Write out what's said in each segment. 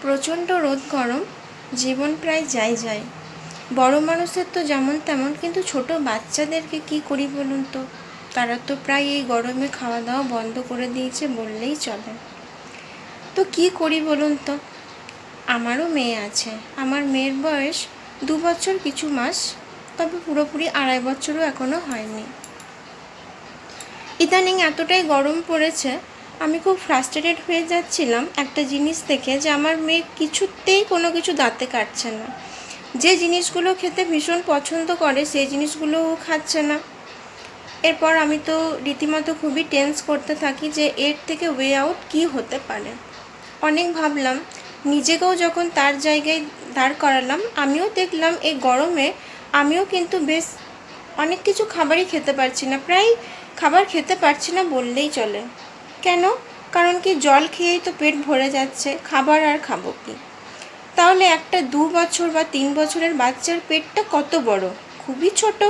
প্রচণ্ড রোদ গরম, জীবন প্রায় যায়। বড় মানুষের তো যেমন তেমন, কিন্তু ছোট বাচ্চাদেরকে কি করি বলুন তো? তারা তো প্রায় এই গরমে খাওয়া দাওয়া বন্ধ করে দিয়েছে বললেই চলে। তো কি করি বলুন তো? আমারও মেয়ে আছে। আমার মেয়ের বয়স 2 বছর কিছু মাস, তবে পুরোপুরি 2.5 বছরও এখনও হয়নি। ইদানিং এতটাই গরম পড়েছে, আমি খুব ফ্রাস্ট্রেটেড হয়ে যাচ্ছিলাম একটা জিনিস দেখে, যে আমার মেয়ে কিছুতেই কোনো কিছু দাঁতে কাটছে না। যে জিনিসগুলো খেতে ভীষণ পছন্দ করে সেই জিনিসগুলোও খাচ্ছে না। এরপর আমি তো রীতিমতো খুবই টেন্স করতে থাকি যে এর থেকে ওয়ে আউট কী হতে পারে। অনেক ভাবলাম, নিজেকেও যখন তার জায়গায় দাঁড় করালাম, আমিও দেখলাম এই গরমে আমিও কিন্তু বেশ অনেক কিছু খাবারই খেতে পারছি না, প্রায় খাবার খেতে পারছি না বললেই চলে। কেন? কারণ কি, জল খেয়েই তো পেট ভরে যাচ্ছে, খাবার আর খাবো কি? তাহলে একটা 2 বছর বা 3 বছরের বাচ্চার পেটটা কত বড়, খুবই ছোট।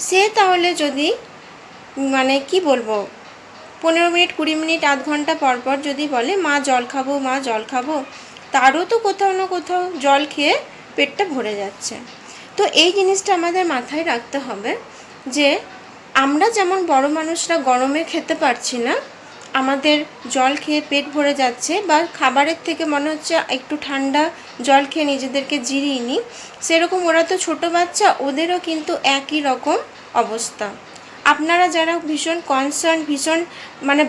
সে তাহলে যদি কি বলবো, 15 মিনিট 20 মিনিট আধ ঘন্টা পর পর যদি বলে মা জল খাবো, মা জল খাবো, তারও তো কোথাও না কোথাও জল খেয়ে পেটটা ভরে যাচ্ছে। তো এই জিনিসটা আমাদের মাথায় রাখতে হবে যে আমরা যেমন বড় মানুষরা গরমে খেতে পারছি না, আমাদের জল খেয়ে পেট ভরে যাচ্ছে, বা খাবারের থেকে মনে হচ্ছে একটু ঠান্ডা জল খেয়ে নিজেদেরকে জিরিয়ে নিই, সেরকম ওরা তো ছোটো বাচ্চা, ওদেরও কিন্তু একই রকম অবস্থা। আপনারা যারা ভীষণ কনসার্ন, ভীষণ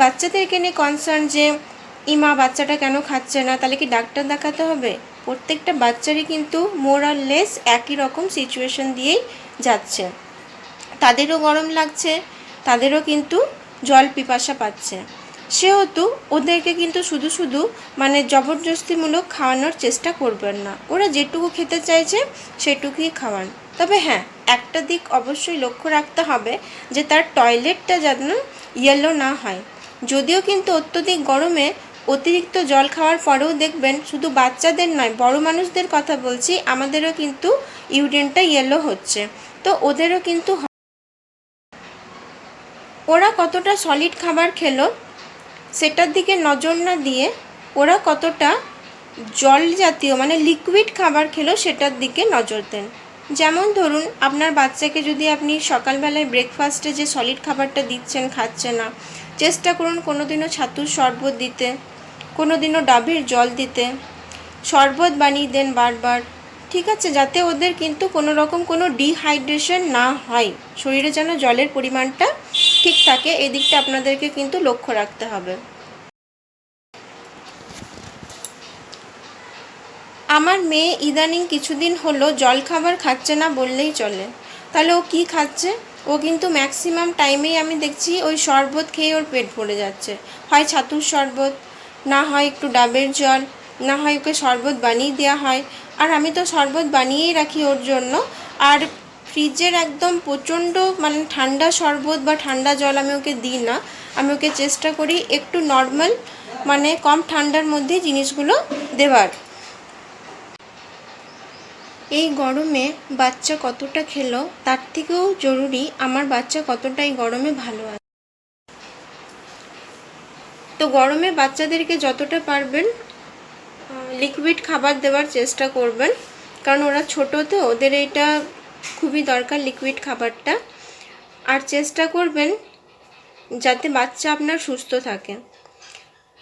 বাচ্চাদেরকে নিয়ে কনসার্ন যে ইমা বাচ্চাটা কেন খাচ্ছে না, তাহলে কি ডাক্তার দেখাতে হবে? প্রত্যেকটা বাচ্চারই কিন্তু মোর আর লেস একই রকম সিচুয়েশন দিয়েই যাচ্ছে। তাদেরও গরম লাগছে, তাদেরও কিন্তু জল পিপাসা পাচ্ছে। সেহেতু ওদেরকে কিন্তু শুধু জবরদস্তিমূলক খাওয়ানোর চেষ্টা করবেন না। ওরা যেটুকু খেতে চাইছে সেটুকুই খাওয়ান। তবে হ্যাঁ, একটা দিক অবশ্যই লক্ষ্য রাখতে হবে যে তার টয়লেটটা যেন ইয়েলো না হয়। যদিও কিন্তু অত্যধিক গরমে অতিরিক্ত জল খাওয়ার পরেও দেখবেন, শুধু বাচ্চাদের নয়, বড় মানুষদের কথা বলছি, আমাদেরও কিন্তু ইউরিনটা ইয়েলো হচ্ছে। তো ওদেরও কিন্তু ওরা কতটা সলিড খাবার খেলো সেটার দিকে নজর না দিয়ে ওরা কতটা জল জাতীয় লিকুইড খাবার খেলো সেটার দিকে নজর দেন। যেমন ধরুন, আপনার বাচ্চাকে যদি আপনি সকালবেলায় ব্রেকফাস্টে যে সলিড খাবারটা দিচ্ছেন খাচ্ছে না, চেষ্টা করুন কোনো দিনও ছাতুর শরবত দিতে, কোনো দিনও ডাবের জল দিতে, শরবত বানিয়ে দেন বারবার, ঠিক আছে, যাতে ওদের কিন্তু কোনো রকম কোনো ডিহাইড্রেশন না হয়, শরীরে যেন জলের পরিমাণটা ঠিক থাকে। এই দিকটা আপনাদেরকে কিন্তু লক্ষ্য রাখতে হবে। আমার মেয়ে ইদানিং কিছুদিন হলো জল খাবার খাচ্ছে না বললেই চলে। তাহলে ও কি খাচ্ছে? ও কিন্তু ম্যাক্সিমাম টাইমেই আমি দেখছি ওই শরবত খেয়ে ওর পেট ভরে যাচ্ছে। হয় ছাতুর শরবত, না হয় একটু ডাবের জল, না হয় ওকে শরবত বানিয়ে দেওয়া হয়। আর আমি তো শরবত বানিয়েই রাখি ওর জন্য। আর ফ্রিজের একদম প্রচণ্ড ঠান্ডা শরবত বা ঠান্ডা জল আমি ওকে দিই না। আমি ওকে চেষ্টা করি একটু নর্মাল কম ঠান্ডার মধ্যে জিনিসগুলো দেওয়ার। এই গরমে বাচ্চা কতটা খেলো তার থেকেও জরুরি আমার বাচ্চা কতটা এই গরমে ভালো আছে। তো গরমে বাচ্চাদেরকে যতটা পারবেন লিকুইড খাবার দেওয়ার চেষ্টা করবেন, কারণ ওরা ছোটো, তো ওদের এটা খুবই দরকার লিকুইড খাবারটা। আর চেষ্টা করবেন যাতে বাচ্চা আপনার সুস্থ থাকে।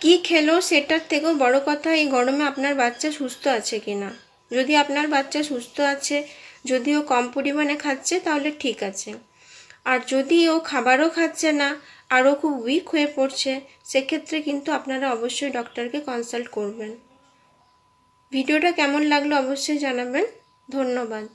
কি খেলো সেটার থেকেও বড় কথা এই গরমে আপনার বাচ্চা সুস্থ আছে কিনা। যদি আপনার বাচ্চা সুস্থ আছে, যদি ও কম পরিমাণে খাচ্ছে, তাহলে ঠিক আছে। আর যদি ও খাবারও খাচ্ছে না, আরও খুব উইক হয়ে পড়ছে, সেক্ষেত্রে কিন্তু আপনারা অবশ্যই ডক্টরকে কনসাল্ট করবেন। ভিডিওটা কেমন লাগলো অবশ্যই জানাবেন। ধন্যবাদ।